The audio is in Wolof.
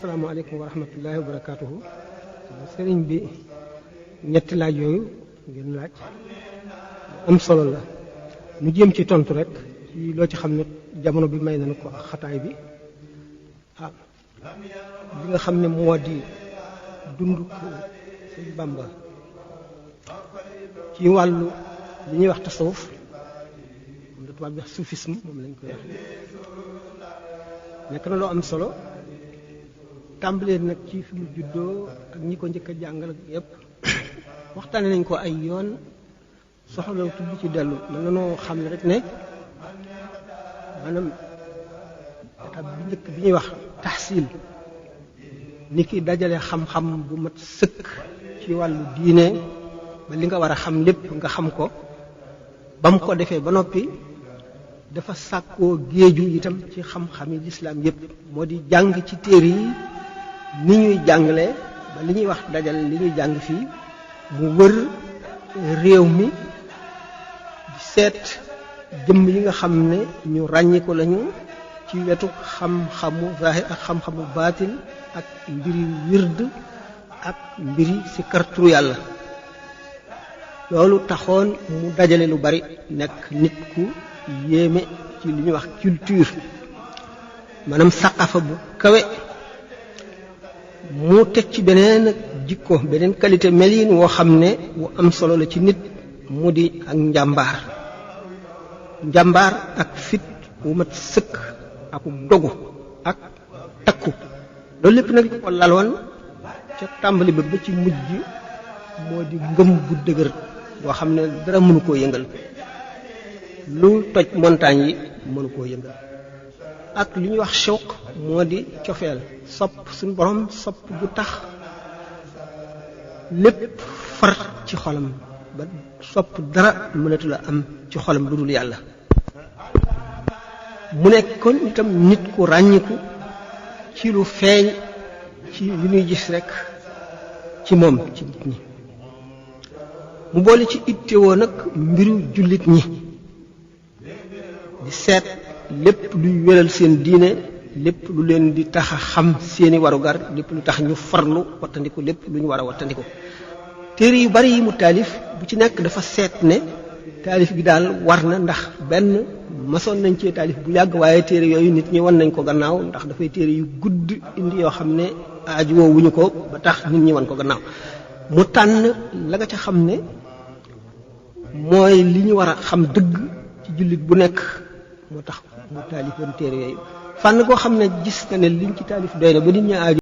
asalaamaaleykum wa rahmatullahi wa barakaatuhu. sëriñ bi ñetti laaj yooyu ngeen laaj am solo la ñu jéem ci tontu rek ci loo ci xam ne jamono bi may nañu ko ak xataay bi li nga xam ne moo di dund ko sëñ Bamba ci wàllu li ñuy wax tasawuf moom la tubaab bi wax soufisme moom lañ koy wax nekk na loo am solo tàmbalee nag ci fi mu juddoo ak ñi ko njëkk a jàngal ak yépp waxtaane nañ ko ay yoon soxla tudd ci dellu mën na noo xam ne rek ne maanaam étape bi njëkk bi ñuy wax tahsil ni ki dajale xam-xam bu mat sëkk ci wàllu diine ba li nga war a xam lépp nga xam ko ba mu ko defee ba noppi dafa sàkkoo géeju itam ci xam-xami lislaam yépp moo di jàng ci téere yi ni ñuy jàngale ba li ñuy wax dajale li ñuy jàng fii mu wër réew mi di seet jëmm yi nga xam ne ñu ràññiku lañu ci wetu xam-xamu zahir ak xam-xamu baatin ak mbiri wird ak mbiri si karturu yàlla loolu taxoon mu dajale lu bari nekk nit ku yéeme ci li ñuy wax culture maanaam saqafa bu kawe mu teg ci beneen jikko beneen qualité melin woo xam ne wu am solo la ci nit mu di ak njàmbaar ak fit wu mat sëkk ak dogu ak takku loolu lépp nag ko laloon ca tàmbali ba ci mujj moo di ngëm gu dëgër boo xam ne dara mënu koo yëngal lu toj montagne yi mënu koo yëngal ak li ñuy wax shawq moo di cofeel sopp suñu borom sopp bu tax lépp far ci xolam ba sopp dara mënatu la am ci xolam lu dul yàlla mu nekk kon itam nit ku ràññiku ci lu feeñ ci li ñuy gis rekk ci moom ci nit ñi mu boole ci ittewoo nag mbiru jullit ñi di seet lépp luy wéral seen diine lépp lu leen di tax a xam seeni warugar lépp lu tax ñu farlu wattandiku lépp lu ñu war a wattandiku téere yu bari yi mu taalif bu ci nekk dafa seet ne taalif gi daal war na ndax benn masoon nañ cee taalif bu yàgg waaye téere yooyu nit ñi wan nañ ko gannaaw ndax dafay téere yu gudd indi yoo xam ne aaju woo wuñu ko ba tax nit ñi wan ko gannaaw mu tànn la nga ca xam ne mooy li ñu war a xam dëgg ci jullit bu nekk moo tax mu taalifoon téere yooyu fànn koo xam ne gis na ne liñ ci taalif doy na ba nit ñi aaju